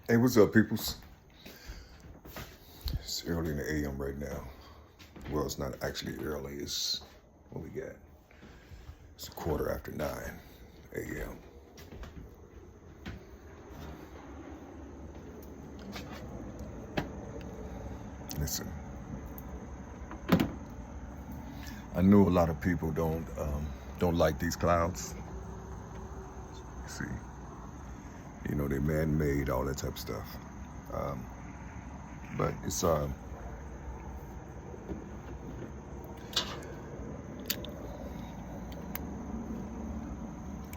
Hey, what's up, peoples? It's early in the AM right now. Well, it's not actually early. It's what we got. It's 9:15 AM. Listen, I know a lot of people don't like these clouds. You see, they're man-made, all that type of stuff. But it's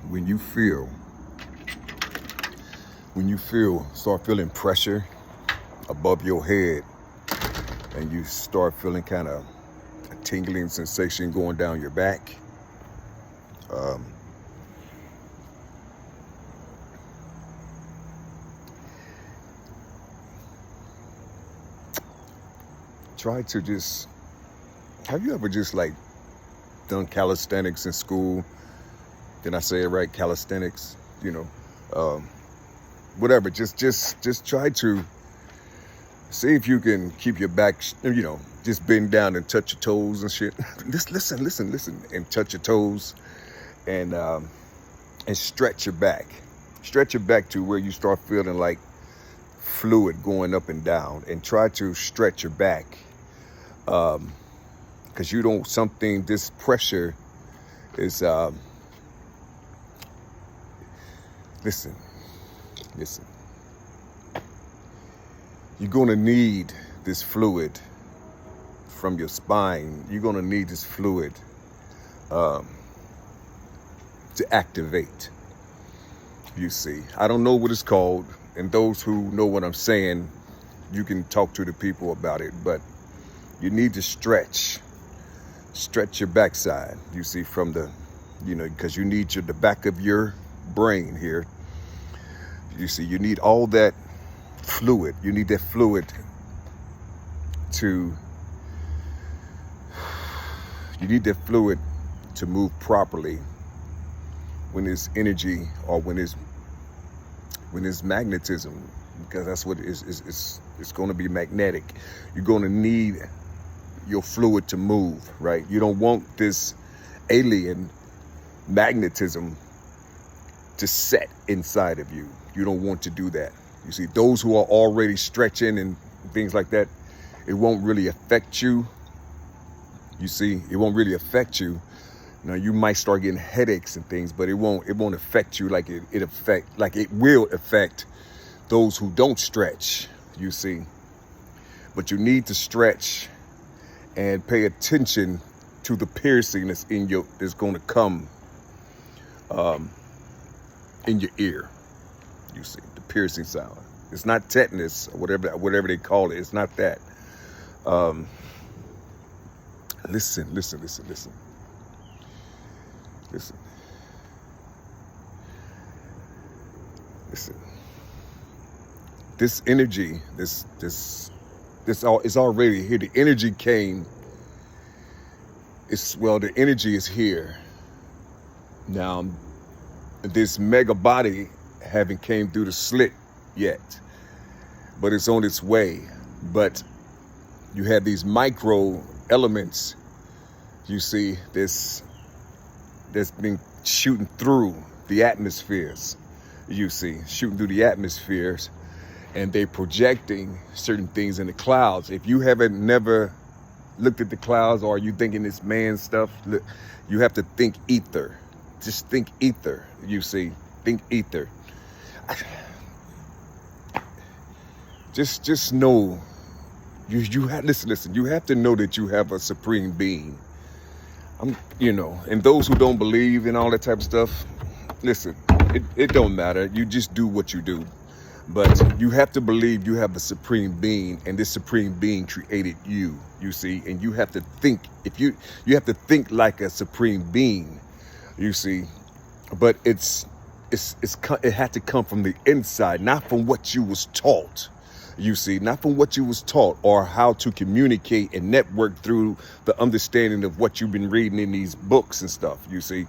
when start feeling pressure above your head, and you start feeling kind of a tingling sensation going down your back. Try to just, have you ever just like done calisthenics in school? Did I say it right? Calisthenics, whatever. Just try to see if you can keep your back, just bend down and touch your toes and shit. Just listen, and touch your toes, and stretch your back. Stretch your back to where you start feeling like fluid going up and down, and try to stretch your back, because this pressure is, listen, you're going to need this fluid from your spine. You're going to need this fluid to activate. You see, I don't know what it's called, and those who know what I'm saying, you can talk to the people about it, but you need to stretch your backside, you see, from the, because you need the back of your brain here. You see, you need all that fluid. You need that fluid to move properly when there's energy, or when there's magnetism, because that's what it is. It's going to be magnetic. You're going to need your fluid to move, right? You don't want this alien magnetism to set inside of you. You don't want to do that. You see, those who are already stretching and things like that, it won't really affect you. You see, it won't really affect you. Now, you might start getting headaches and things, but it won't affect you like it will affect those who don't stretch, you see. But you need to stretch and pay attention to the piercing that's going to come in your ear. You see, the piercing sound. It's not tetanus or whatever they call it. It's not that. Listen. This energy, this all is already here. The energy came. The energy is here. Now, this mega body haven't came through the slit yet, but it's on its way. But you have these micro elements, you see, that's been shooting through the atmospheres, and they projecting certain things in the clouds. If you haven't never looked at the clouds, or you thinking it's man stuff, you have to think ether. Just think ether, you see. Think ether. Just know, listen, you have to know that you have a supreme being. And those who don't believe in all that type of stuff, listen, it don't matter. You just do what you do. But you have to believe you have a supreme being, and this supreme being created you, you see, and you have to think, you have to think like a supreme being, you see. But it had to come from the inside, not from what you was taught. You see, not from what you was taught, or how to communicate and network through the understanding of what you've been reading in these books and stuff, you see.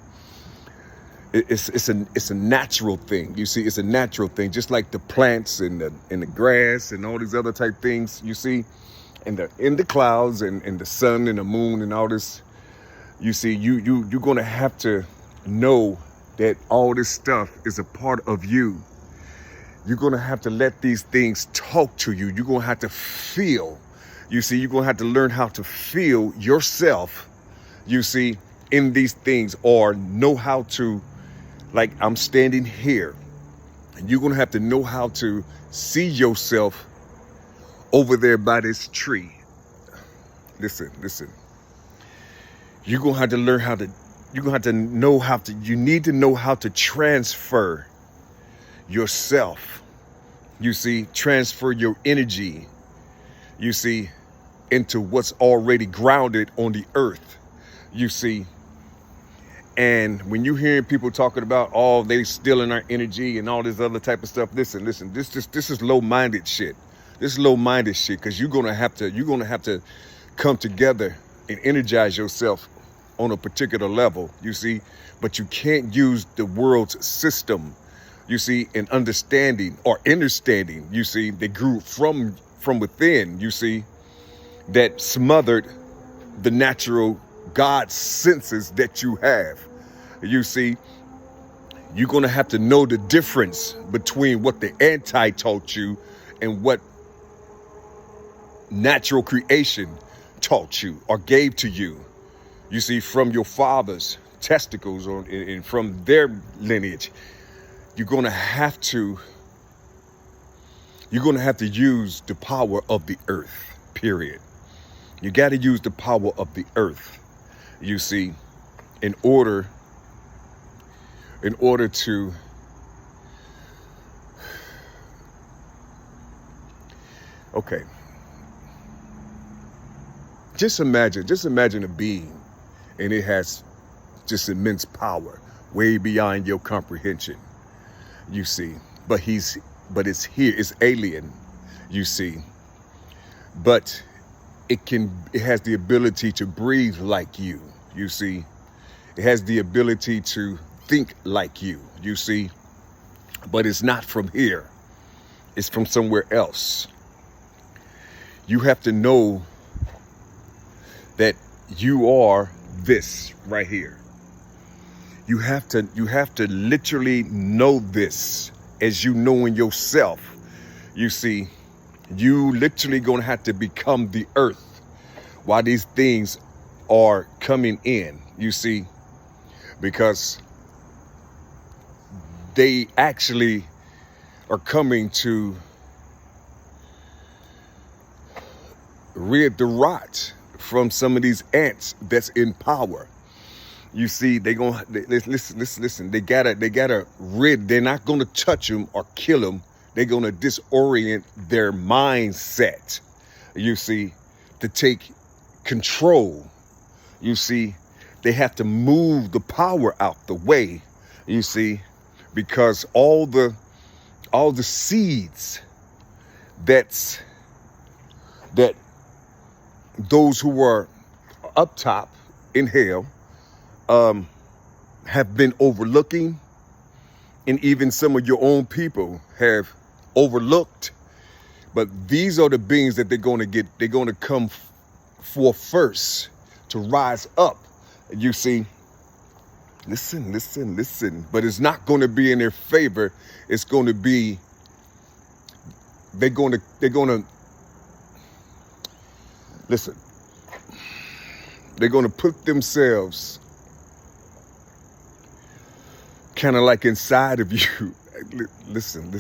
It's a natural thing. You see, it's a natural thing, just like the plants and the grass and all these other type things. You see, and the clouds and the sun and the moon and all this. You see, you're gonna have to know that all this stuff is a part of you. You're gonna have to let these things talk to you. You're gonna have to feel. You see, you're gonna have to learn how to feel yourself. You see, in these things, or know how to, like I'm standing here, and you're gonna have to know how to see yourself over there by this tree. Listen. You're gonna have to learn how to. You're gonna have to know how to. You need to know how to transfer yourself. You see, transfer your energy. You see, into what's already grounded on the earth. You see. And when you hear people talking about, oh, they stealing our energy and all this other type of stuff, listen, this is low-minded shit. This is low-minded shit, because you're gonna have to come together and energize yourself on a particular level, you see. But you can't use the world's system, you see, and understanding or understanding, you see, that grew from within, you see, that smothered the natural God senses that you have. You see, you're going to have to know the difference between what the anti taught you and what natural creation taught you or gave to you. You see, from your father's testicles and from their lineage, you're going to have to use the power of the earth, period. You got to use the power of the earth, you see, in order to okay. Just imagine a being, and it has just immense power, way beyond your comprehension. You see, but it's here, it's alien, you see. But it has the ability to breathe like you, you see. It has the ability to think like you, you see. But it's not from here. It's from somewhere else. You have to know that you are this right here. You have to literally know this as you know in yourself. You see, you literally gonna have to become the earth while these things are coming in, you see, because they actually are coming to rid the rot from some of these ants that's in power. You see, listen, they gotta rid, they're not gonna touch them or kill them. They're gonna disorient their mindset, you see, to take control. You see, they have to move the power out the way, you see, because all the seeds that those who are up top in hell have been overlooking, and even some of your own people have overlooked. But these are the beings that they're going to come for first to rise up. You see, listen. But it's not going to be in their favor. It's going to be, they're going to listen. They're going to put themselves kind of like inside of you. Listen.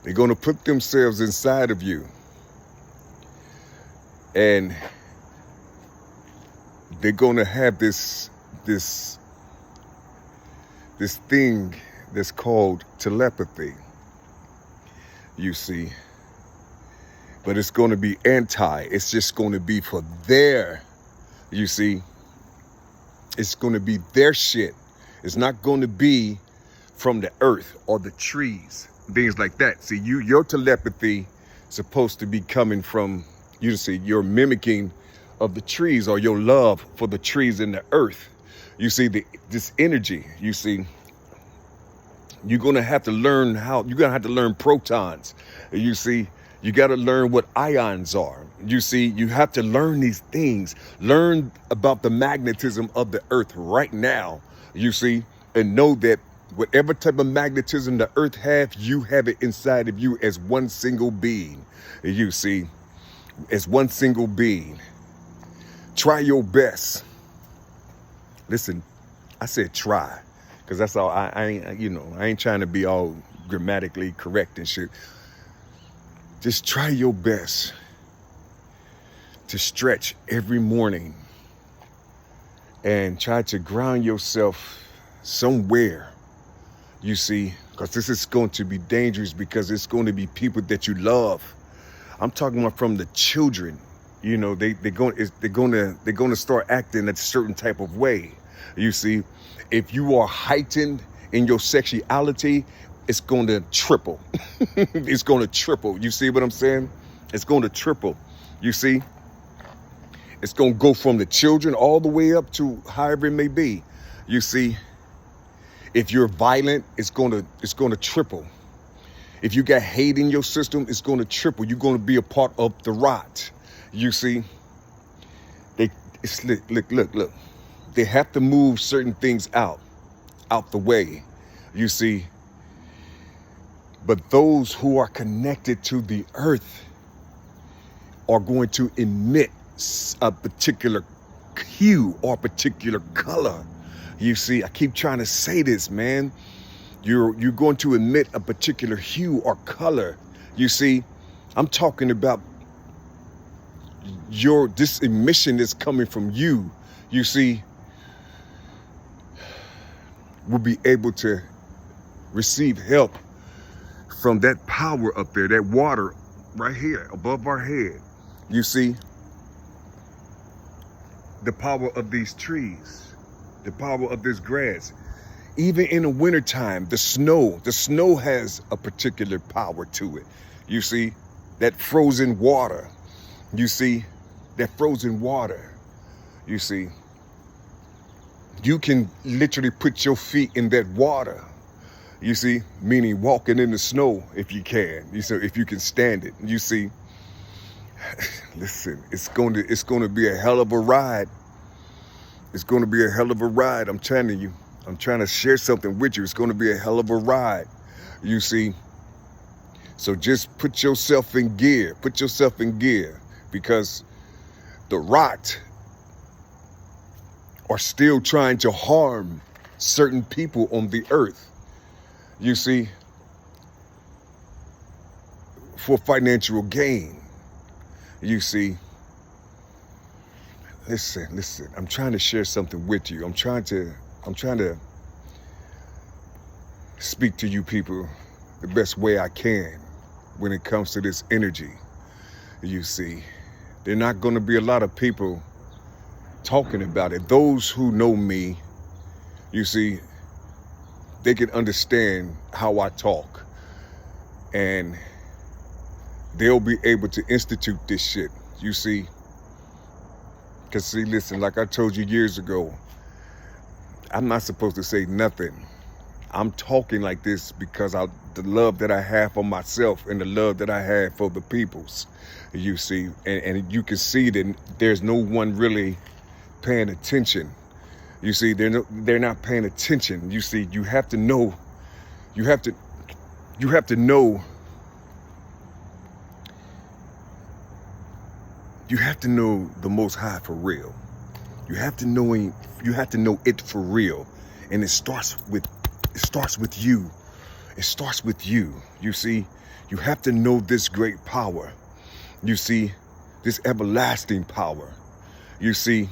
They're going to put themselves inside of you. And they're going to have this thing that's called telepathy, you see. But it's going to be it's just going to be for their, you see, it's going to be their shit. It's not going to be from the earth or the trees, things like that. See, your telepathy is supposed to be coming from, you see, your mimicking of the trees or your love for the trees and the earth. You see, this energy, you see, you're going to have to learn protons. You see, you got to learn what ions are. You see, you have to learn these things. Learn about the magnetism of the earth right now, you see, and know that whatever type of magnetism the earth has, you have it inside of you as one single being. You see, as one single being. Try your best. Listen, I said try, because that's all. I ain't trying to be all grammatically correct and shit. Just try your best to stretch every morning and try to ground yourself somewhere, you see, because this is going to be dangerous, because it's going to be people that you love. I'm talking about from the children. You know, they're going to start acting a certain type of way. You see, if you are heightened in your sexuality, it's going to triple. It's going to triple. You see what I'm saying? It's going to triple. You see, it's going to go from the children all the way up to however it may be. You see, if you're violent, it's going to triple. If you got hate in your system, it's going to triple. You're going to be a part of the rot. You see, look. They have to move certain things out the way, you see. But those who are connected to the earth are going to emit a particular hue or particular color. You see, I keep trying to say this, man. You're going to emit a particular hue or color. You see, I'm talking about this emission that's coming from you. You see, will be able to receive help from that power up there, that water right here above our head. You see, the power of these trees, the power of this grass. Even in the wintertime, the snow has a particular power to it. You see, that frozen water. You see, that frozen water. You see, you can literally put your feet in that water. You see, meaning walking in the snow if you can. You see, if you can stand it. You see, listen, it's going to be a hell of a ride. It's going to be a hell of a ride. I'm telling you. I'm trying to share something with you. It's going to be a hell of a ride. You see, so just put yourself in gear. Put yourself in gear, because the rot are still trying to harm certain people on the earth. You see, for financial gain. You see, listen, I'm trying to share something with you. I'm trying to speak to you people the best way I can when it comes to this energy. You see, there are not going to be a lot of people talking about it. Those who know me, you see, they can understand how I talk, and they'll be able to institute this shit, you see. Because see, listen, like I told you years ago, I'm not supposed to say nothing. I'm talking like this because the love that I have for myself and the love that I have for the peoples, you see. And you can see that there's no one really paying attention. You see, they're not paying attention. You see, you have to know the Most High for real. You have to know it for real. And it starts with you. It starts with you. You see, you have to know this great power. You see, this everlasting power. You see,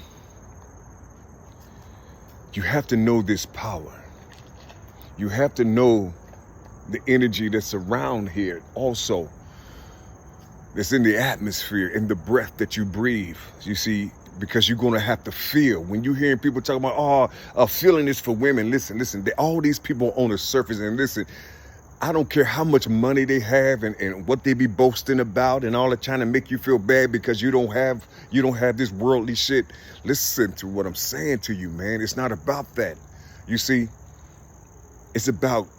you have to know this power. You have to know the energy that's around here also. That's in the atmosphere, in the breath that you breathe. You see, because you're going to have to feel. When you're hearing people talk about, a feeling is for women. Listen, all these people on the surface, and listen, I don't care how much money they have and what they be boasting about and all that, trying to make you feel bad because you don't have this worldly shit. Listen to what I'm saying to you, man. It's not about that. You see, it's about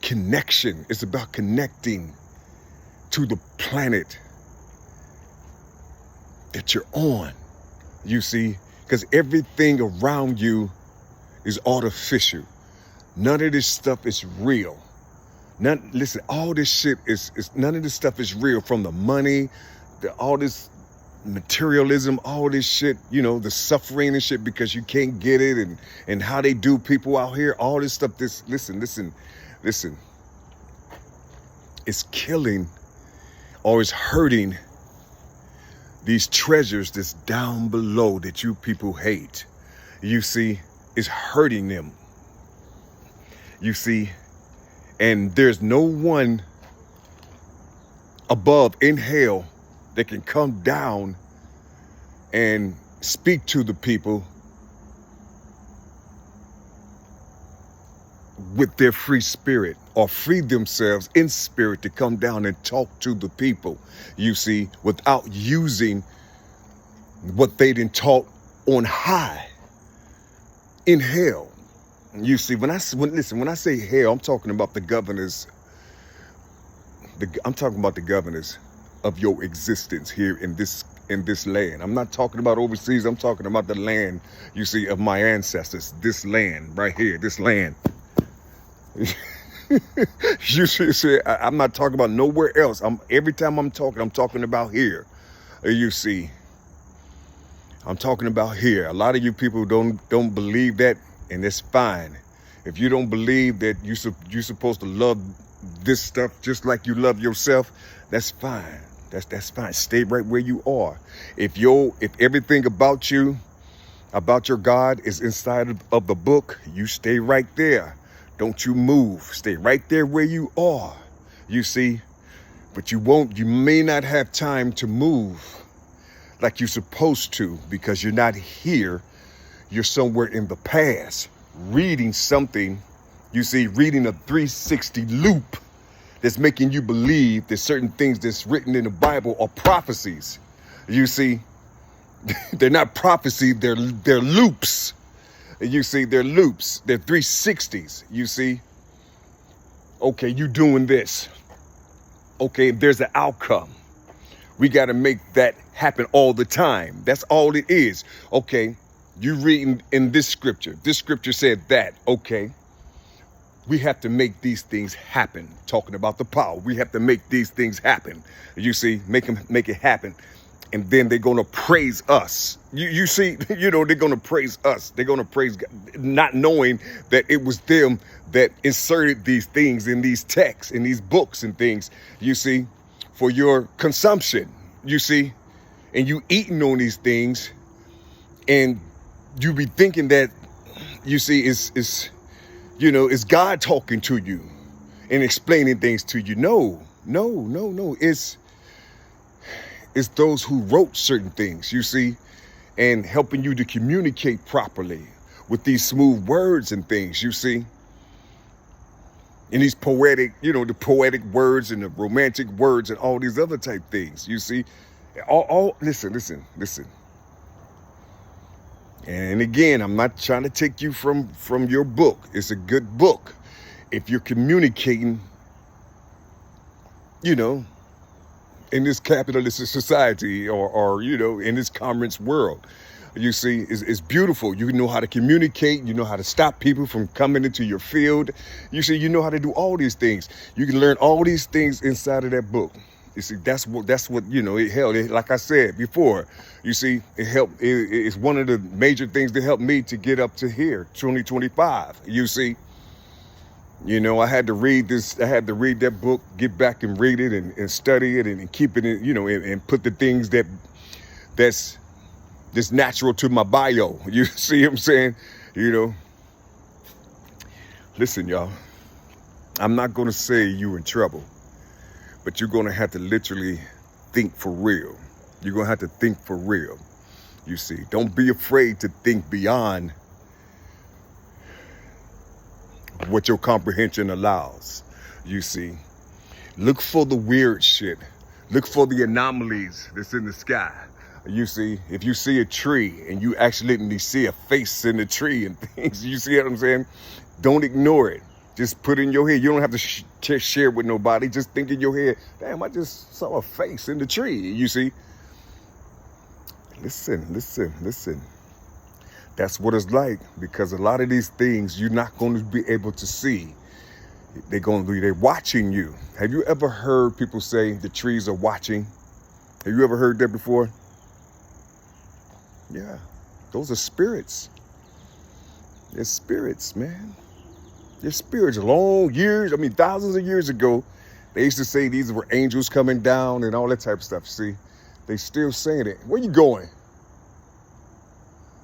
connection. It's about connecting to the planet that you're on. You see, because everything around you is artificial. None of this stuff is real. Listen, all this shit is none of this stuff is real, from the money, all this materialism, all this shit, the suffering and shit because you can't get it, and how they do people out here, all this stuff, listen, it's killing or it's hurting these treasures that's down below that you people hate. You see, it's hurting them. You see, and there's no one above in hell that can come down and speak to the people with their free spirit, or free themselves in spirit to come down and talk to the people, you see, without using what they done taught on high in hell. You see, when I say hell, I'm talking about the governors. I'm talking about the governors of your existence here in this land. I'm not talking about overseas. I'm talking about the land, you see, of my ancestors. This land right here, this land. You see, I'm not talking about nowhere else. Every time I'm talking about here. You see, I'm talking about here. A lot of you people don't believe that, and it's fine. If you don't believe that you're supposed to love this stuff just like you love yourself, that's fine. That's fine. Stay right where you are. If everything about your God is inside of the book, you stay right there. Don't you move. Stay right there where you are. You see, but you may not have time to move like you're supposed to, because you're not here. You're somewhere in the past, reading something, you see, reading a 360 loop that's making you believe that certain things that's written in the Bible are prophecies. You see, they're not prophecy, they're loops. You see, they're loops, they're 360s, you see. Okay, you doing this. Okay, there's an outcome. We got to make that happen all the time. That's all it is. Okay, you reading in this scripture. This scripture said that. Okay, we have to make these things happen. Talking about the power, we have to make these things happen. You see, make it happen. And then they're going to praise us. You see, they're going to praise us. They're going to praise God, not knowing that it was them that inserted these things in these texts, in these books and things, you see, for your consumption, you see, and you eating on these things, and you be thinking that, you see, it's God talking to you and explaining things to you. No. It's those who wrote certain things, you see, and helping you to communicate properly with these smooth words and things, you see. And these poetic, the poetic words and the romantic words and all these other type things, you see. Listen. And again, I'm not trying to take you from your book. It's a good book. If you're communicating, in this capitalist society or in this commerce world, you see, it's beautiful. You know how to communicate. You know how to stop people from coming into your field. You see, you know how to do all these things. You can learn all these things inside of that book. You see, that's what it held. Like I said before, you see, it helped. It's one of the major things that helped me to get up to here, 2025. You see, I had to read this. I had to read that book, get back and read it and study it and keep it in, and put the things that's natural to my bio. You see what I'm saying? Listen, y'all, I'm not going to say you in trouble, but you're going to have to literally think for real. You're going to have to think for real. You see, don't be afraid to think beyond what your comprehension allows. You see, look for the weird shit. Look for the anomalies that's in the sky. You see, if you see a tree and you accidentally see a face in the tree and things, you see what I'm saying? Don't ignore it. Just put it in your head. You don't have to share it with nobody. Just think in your head, damn, I just saw a face in the tree. You see? Listen. That's what it's like, because a lot of these things you're not going to be able to see. They're watching you. Have you ever heard people say the trees are watching? Have you ever heard that before? Yeah, those are spirits. They're spirits, man. They're spirits. Thousands of years ago, they used to say these were angels coming down and all that type of stuff. See, they still saying it. Where you going?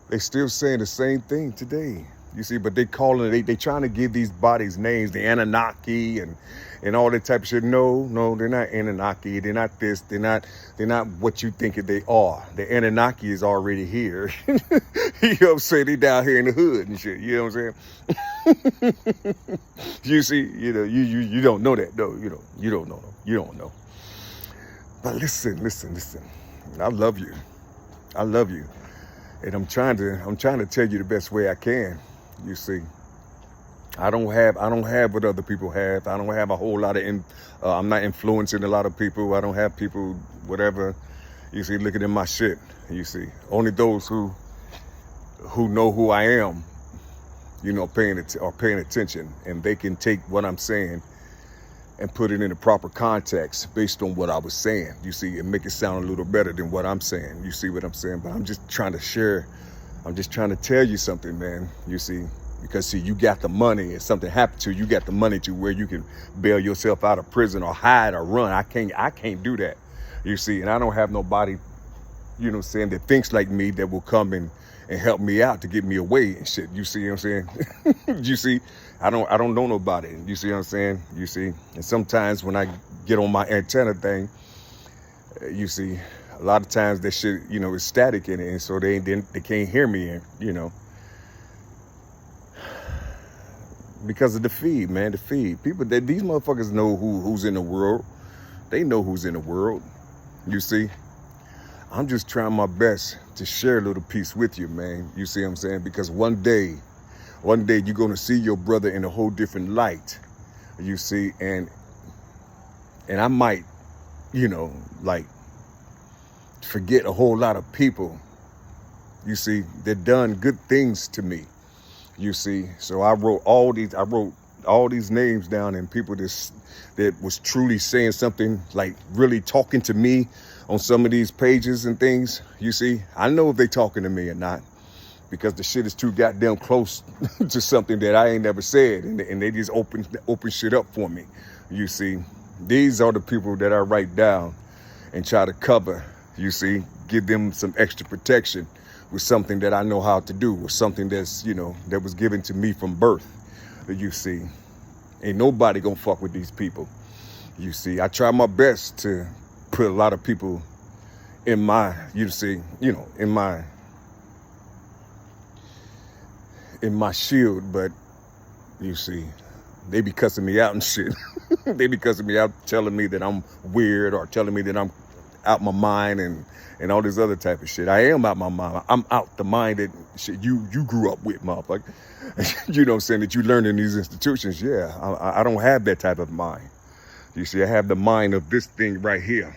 They still saying the same thing today. You see, but they trying to give these bodies names, the Anunnaki and all that type of shit. No, they're not Anunnaki. They're not this. They're not what you think they are. The Anunnaki is already here. You know what I'm saying? They down here in the hood and shit. You know what I'm saying? You see, you don't know that though. You don't know. You don't know. But listen. I love you. And I'm trying to tell you the best way I can. You see, I don't have what other people have. I don't have a whole lot of, I'm not influencing a lot of people. I don't have people, whatever, you see, looking at my shit, you see. Only those who know who I am, paying attention, and they can take what I'm saying and put it in the proper context based on what I was saying, you see, and make it sound a little better than what I'm saying. You see what I'm saying? But I'm just trying to share. I'm just trying to tell you something, man, you see, because see, you got the money. If something happened to you, you got the money to where you can bail yourself out of prison or hide or run. I can't do that, you see, and I don't have nobody, saying, that thinks like me that will come and help me out to get me away and shit. You see what I'm saying? You see, I don't know nobody. You see what I'm saying? You see, and sometimes when I get on my antenna thing, you see, a lot of times that shit, is static in it, and so they can't hear me, because of the feed, man. The feed. People, these motherfuckers know who's in the world. They know who's in the world. You see, I'm just trying my best to share a little piece with you, man. You see what I'm saying? Because one day you're gonna see your brother in a whole different light. You see, and I might, forget a whole lot of people, you see, that done good things to me, you see. So I wrote all these names down, and people that was truly saying something, like really talking to me on some of these pages and things, you see. I know if they talking to me or not, because the shit is too goddamn close to something that I ain't never said, and they just open shit up for me, you see. These are the people that I write down and try to cover, you see, give them some extra protection with something that I know how to do, with something that's, that was given to me from birth, you see. Ain't nobody gonna fuck with these people, you see. I try my best to put a lot of people in my, in my shield, but you see, they be cussing me out and shit. They be cussing me out, telling me that I'm weird, or telling me that I'm out my mind and all this other type of shit. I am out my mind. I'm out the mind that shit you grew up with, motherfucker. You know what I'm saying, that you learn in these institutions. Yeah, I don't have that type of mind. You see, I have the mind of this thing right here.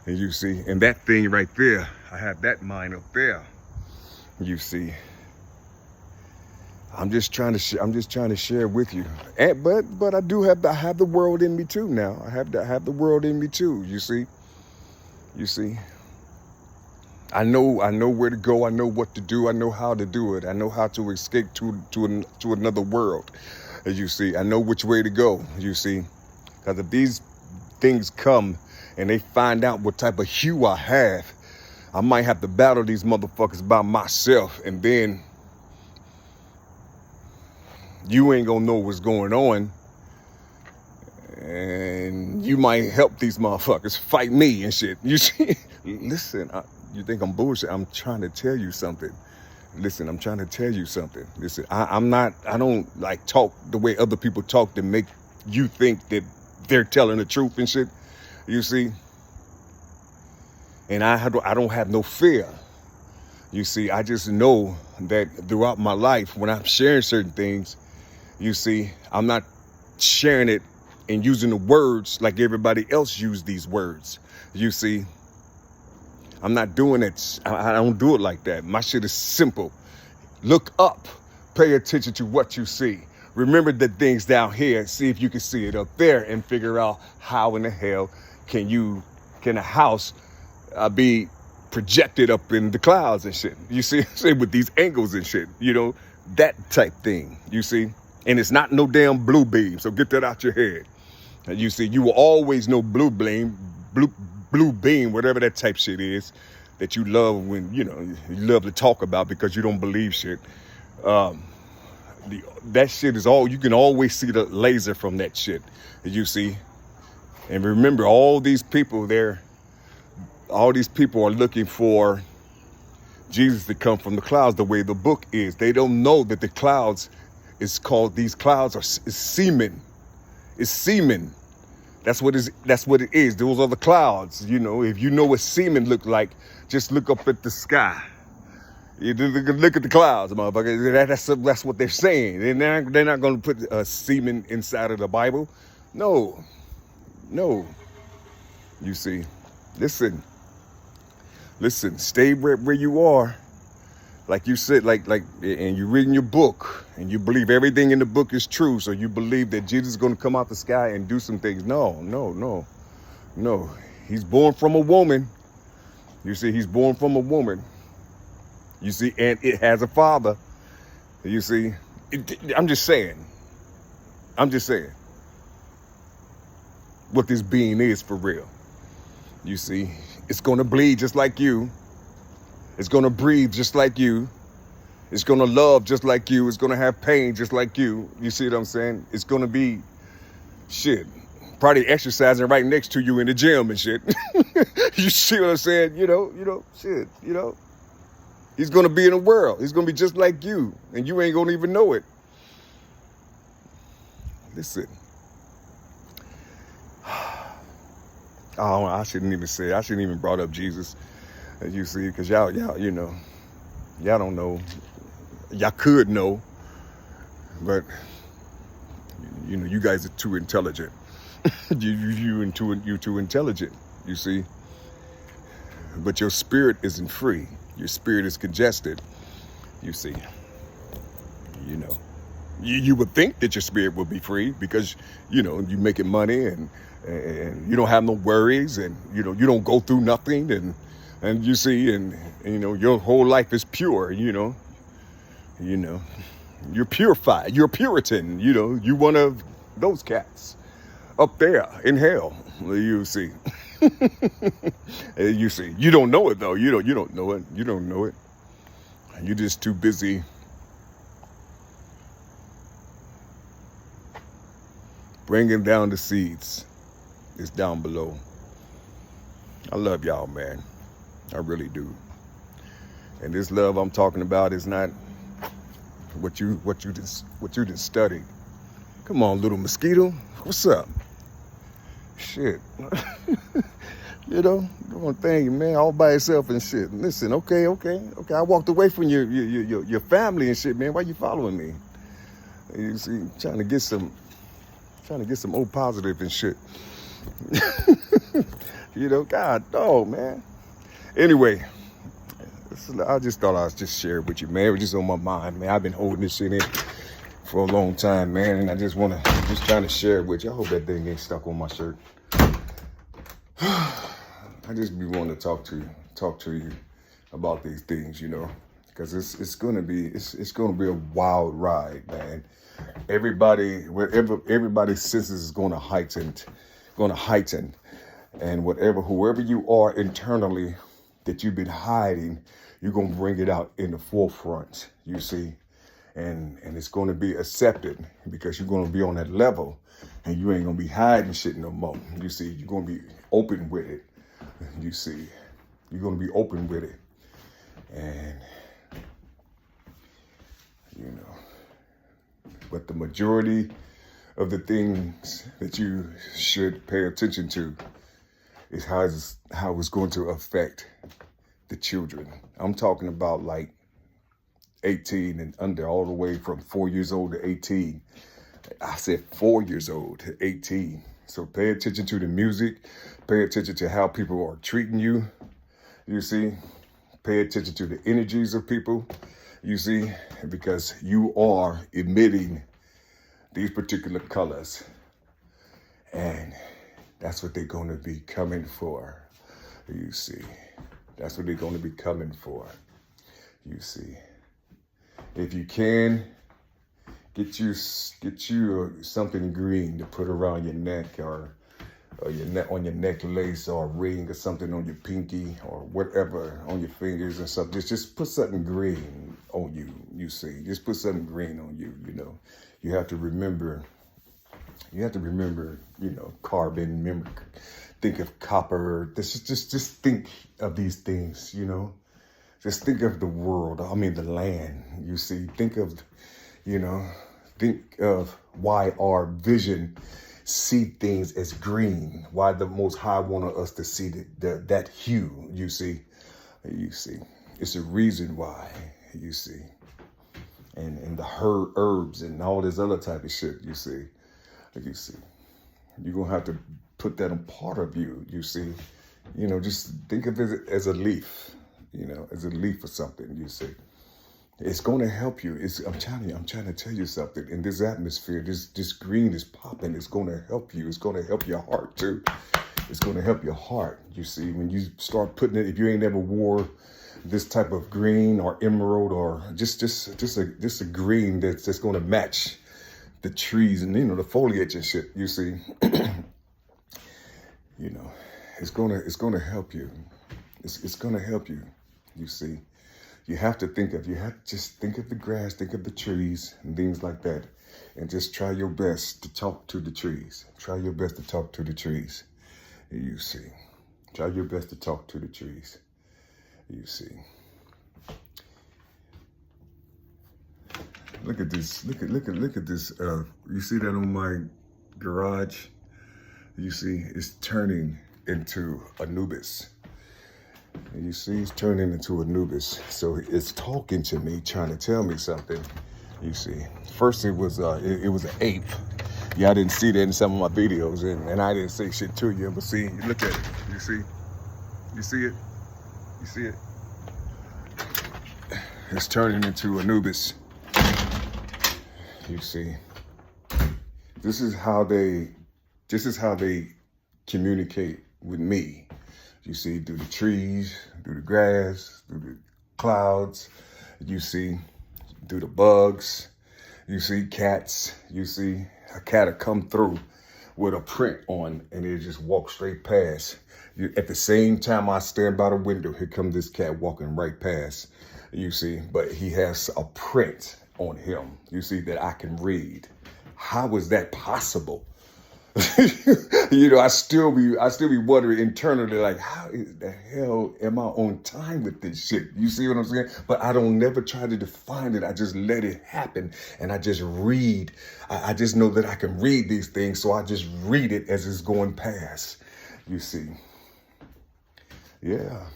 And you see, and that thing right there, I have that mind up there. You see, I'm just trying to share with you. But I do have the world in me too now. I have the world in me too. You see. I know where to go. I know what to do. I know how to do it. I know how to escape to another world. You see, I know which way to go. You see, because if these things come and they find out what type of hue I have, I might have to battle these motherfuckers by myself, and then you ain't gonna know what's going on, and you might help these motherfuckers fight me and shit. You see, listen, you think I'm bullshit? I'm trying to tell you something. Listen, I don't like talk the way other people talk to make you think that they're telling the truth and shit, you see. And I don't have no fear. You see, I just know that throughout my life, when I'm sharing certain things, you see, I'm not sharing it and using the words like everybody else use these words. You see, I'm not doing it. I don't do it like that. My shit is simple. Look up. Pay attention to what you see. Remember the things down here. See if you can see it up there and figure out how in the hell can a house be projected up in the clouds and shit. You see, with these angles and shit, that type thing, you see. And it's not no damn blue beam, so get that out your head. You see, you will always know blue beam, whatever that type shit is that you love when, you love to talk about because you don't believe shit. That shit is you can always see the laser from that shit, you see. And remember, all these people are looking for Jesus to come from the clouds the way the book is. They don't know that the clouds these clouds is semen. It's semen. That's what it is. Those are the clouds. If you know what semen look like, just look up at the sky. You look at the clouds, motherfucker. That's what they're saying. They're not going to put semen inside of the Bible. No. You see, listen, stay where you are. Like you said, and you're reading your book and you believe everything in the book is true. So you believe that Jesus is going to come out the sky and do some things. No. He's born from a woman. You see, he's born from a woman. You see, and it has a father. You see, I'm just saying what this being is for real. You see, it's going to bleed just like you. It's going to breathe just like you. It's going to love just like you. It's going to have pain just like you. You see what I'm saying? It's going to be shit. Probably exercising right next to you in the gym and shit. You see what I'm saying? Shit. He's going to be in the world. He's going to be just like you. And you ain't going to even know it. Listen. Oh, I shouldn't even brought up Jesus. You see, because y'all don't know. Y'all could know, but you guys are too intelligent. You're too intelligent. You see, but your spirit isn't free. Your spirit is congested. You see, you would think that your spirit would be free because you're making money and you don't have no worries and you don't go through nothing and you see, and your whole life is pure, you're purified, you're a Puritan, you one of those cats up there in hell, you see. You see, you don't know it though, you don't know it, you're just too busy bringing down the seeds. It's down below. I love y'all, man. I really do. And this love I'm talking about is not what you just studied. Come on, little mosquito. What's up? Shit. Doing thing, man, all by itself and shit. Listen, okay. I walked away from your family and shit, man. Why you following me? You see, trying to get some O positive and shit. God dog, man. Anyway, I just thought I'd just share it with you, man. It was just on my mind, man. I've been holding this shit in for a long time, man, and I just trying to share it with you. I hope that thing ain't stuck on my shirt. I just be wanting to talk to you about these things, because it's gonna be a wild ride, man. Everybody's senses is gonna heighten, and whoever you are internally that you've been hiding, you're gonna bring it out in the forefront, you see, and it's gonna be accepted because you're gonna be on that level, and you ain't gonna be hiding shit no more. You see, you're gonna be open with it. You see, you're gonna be open with it, and but the majority of the things that you should pay attention to is how it's going to affect the children. I'm talking about like 18 and under, all the way from 4 years old to 18. I said 4 years old to 18. So pay attention to the music. Pay attention to how people are treating you. You see, pay attention to the energies of people. You see, because you are emitting these particular colors. And that's what they're going to be coming for. You see, that's what they're going to be coming for. You see, if you can, get you something green to put around your neck, or your neck, on your necklace, or a ring, or something on your pinky, or whatever on your fingers and stuff. Just put something green on you. You see, just put something green on you. You know, you have to remember. You have to remember. You know, carbon. Remember, think of copper. Just think of these things. You know, just think of the world. I mean, the land. You see, think of. You know, think of why our vision see things as green. Why the Most High wanted us to see that hue. You see, it's a reason why. You see, and the herbs and all this other type of shit. You see, you're gonna have to put that in part of you. You see, you know, just think of it as a leaf. You know, as a leaf or something. You see. It's going to help you. I'm trying to tell you something. In this atmosphere, this green is popping. It's going to help you. It's going to help your heart too. It's going to help your heart. You see, when you start putting it, if you ain't ever wore this type of green or emerald, or just a green that's going to match the trees and, you know, the foliage and shit. You see, you know, it's going to help you. It's going to help you. You see. You have to just think of the grass, think of the trees and things like that. And just try your best to talk to the trees. Try your best to talk to the trees. You see. Try your best to talk to the trees. You see. Look at this. Look at this. You see that on my garage? You see, it's turning into Anubis. And you see, it's turning into Anubis. So it's talking to me, trying to tell me something. You see, first it was an ape. Yeah, I didn't see that in some of my videos, and I didn't say shit to you. But see, you look at it. You see it. You see it. It's turning into Anubis. You see, this is how they communicate with me. You see, through the trees, through the grass, through the clouds. You see, through the bugs. You see cats. You see a cat will come through with a print on, and it just walk straight past. At the same time I stand by the window, here comes this cat walking right past. You see, but he has a print on him. You see, that I can read. How is that possible? You know, I still be wondering internally, like, how in the hell am I on time with this shit? You see what I'm saying? But I don't never try to define it. I just let it happen, and I just read. I just know that I can read these things, so I just read it as it's going past. You see? Yeah.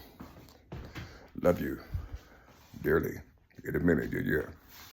Love you dearly. In a minute, yeah.